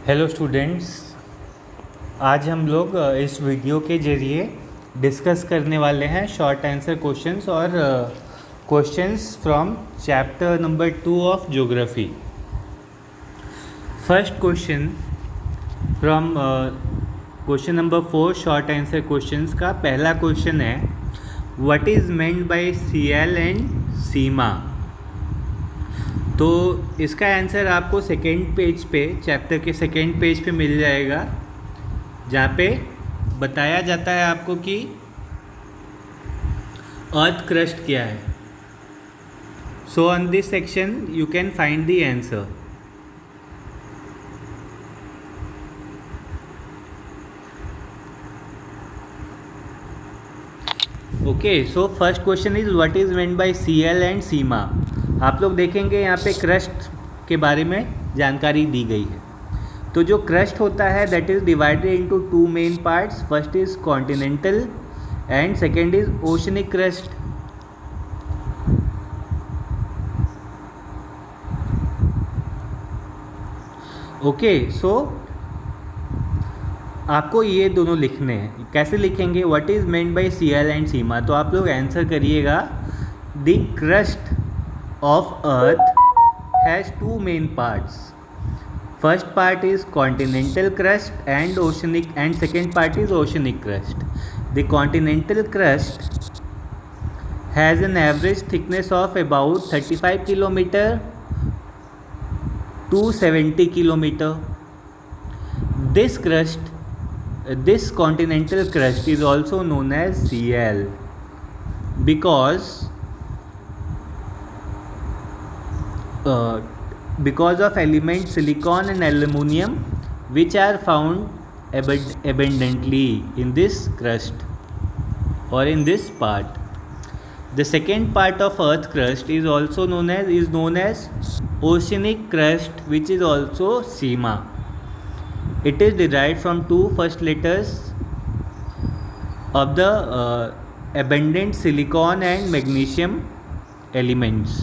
Hello students. आज हम लोग इस वीडियो के ज़रिए डिस्कस करने वाले हैं शॉर्ट आंसर क्वेश्चंस और questions from chapter number 2 of geography. First question from question number 4 short answer questions का पहला क्वेश्चन है, what is meant by sial and sima. तो इसका आंसर आपको सेकेंड पेज पे, चैप्टर के सेकेंड पेज पे मिल जाएगा, जहाँ पे बताया जाता है आपको कि अर्थ क्रस्ट क्या है। So on this section you can find the answer. Okay, so first question is what is meant by sial and sima. आप लोग देखेंगे यहाँ पे क्रस्ट के बारे में जानकारी दी गई है। तो जो क्रस्ट होता है that is divided into two main parts. First is continental and second is oceanic crust. Okay, so आपको ये दोनों लिखने हैं। कैसे लिखेंगे? What is meant by sial and sima. तो आप लोग आंसर करिएगा, the crust of earth has two main parts. First part is continental crust and oceanic, and second part is oceanic crust. The continental crust has an average thickness of about 35 kilometer to 70 kilometer. This continental crust is also known as CL because of elements silicon and aluminum which are found abundantly in this crust or in this part. The second part of earth crust is also known as oceanic crust, which is also SEMA. It is derived from two first letters of the abundant silicon and magnesium elements.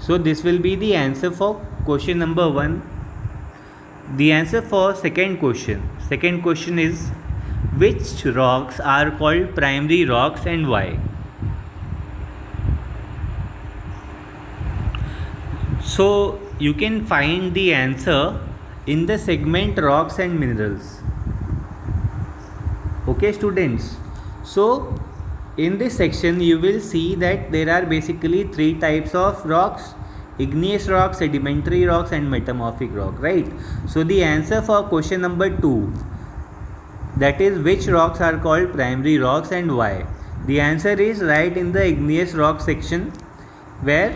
So this will be the answer for question number 1. The answer for second question is, which rocks are called primary rocks and why? So you can find the answer in the segment rocks and minerals. Okay students, so in this section you will see that there are basically three types of rocks: igneous rock, sedimentary rocks and metamorphic rock, right? So the answer for question number 2, that is which rocks are called primary rocks and why, the answer is right in the igneous rock section, where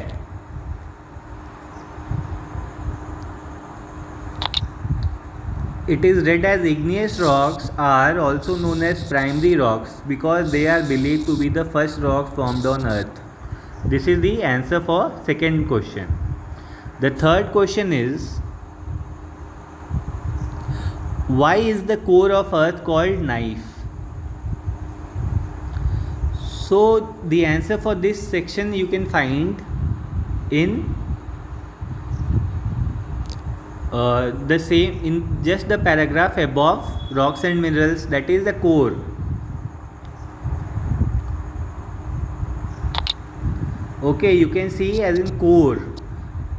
it is read as igneous rocks are also known as primary rocks because they are believed to be the first rocks formed on earth. This is the answer for second question. The third question is, why is the core of earth called knife? So the answer for this section you can find in the same, in just the paragraph above rocks and minerals, that is the core. Okay, you can see as in core,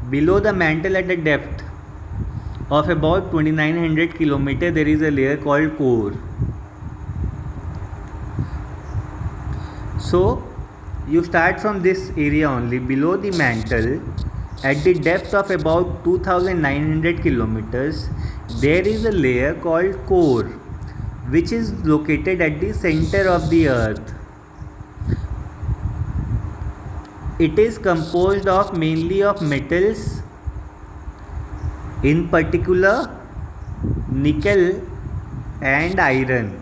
below the mantle at the depth of about 2900 kilometer there is a layer called core. So you start from this area only, below the mantle at the depth of about 2900 kilometers there is a layer called core, which is located at the center of the earth. It is composed of mainly of metals, in particular nickel and iron,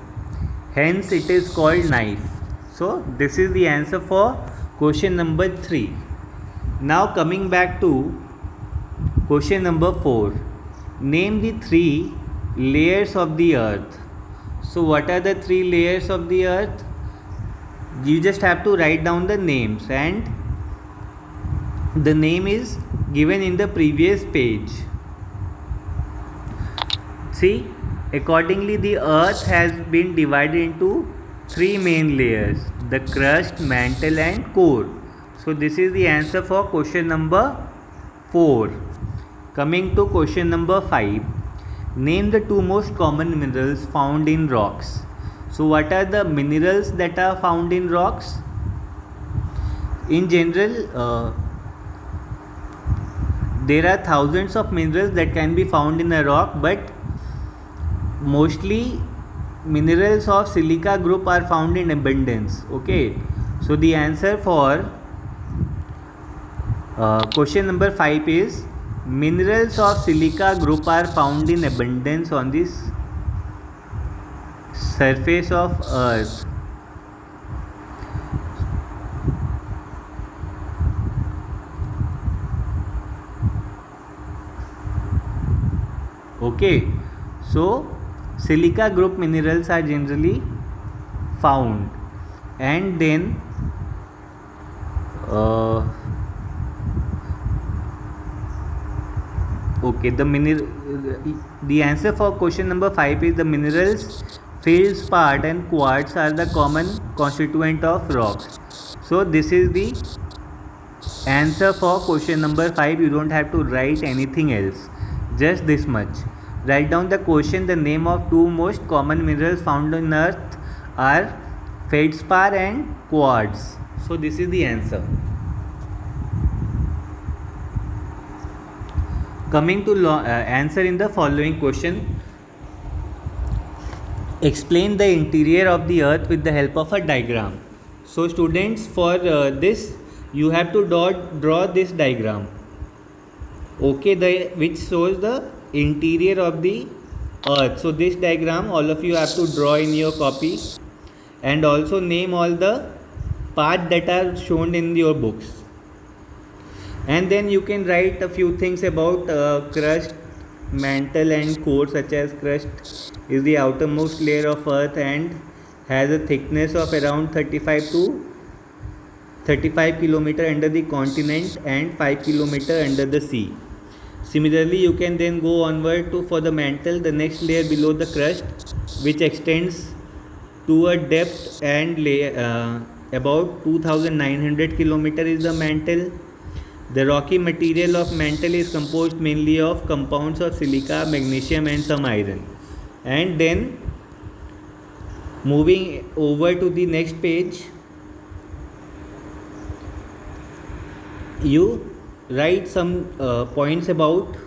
hence it is called knife. So this is the answer for question number 3. Now coming back to question number 4, name the 3 layers of the earth. So what are the 3 layers of the earth? You just have to write down the names, and the name is given in the previous page. See, accordingly, the earth has been divided into three main layers: the crust, mantle, and core. So, this is the answer for question number 4. Coming to question number 5. Name the two most common minerals found in rocks. So, what are the minerals that are found in rocks? In general, there are thousands of minerals that can be found in a rock, but mostly minerals of silica group are found in abundance. Okay, so the answer for question number 5 is minerals of silica group are found in abundance on this surface of earth. Okay, so silica group minerals are generally found, and then okay, the answer for question number 5 is the minerals feldspar and quartz are the common constituent of rocks. So this is the answer for question number 5. You don't have to write anything else, just this much. Write down the question. The name of two most common minerals found on earth are feldspar and quartz. So this is the answer. Coming to answer in the following question. Explain the interior of the earth with the help of a diagram. So students, for this you have to draw this diagram. Okay, which shows the interior of the earth. So this diagram all of you have to draw in your copy, and also name all the parts that are shown in your books. And then you can write a few things about crust, mantle and core, such as crust is the outermost layer of earth and has a thickness of around 35 km under the continent and 5 km under the sea. Similarly, you can then go onward to for the mantle, the next layer below the crust, which extends to a depth and about 2900 km is the mantle. The rocky material of mantle is composed mainly of compounds of silica, magnesium and some iron. And then moving over to the next page, you write some points about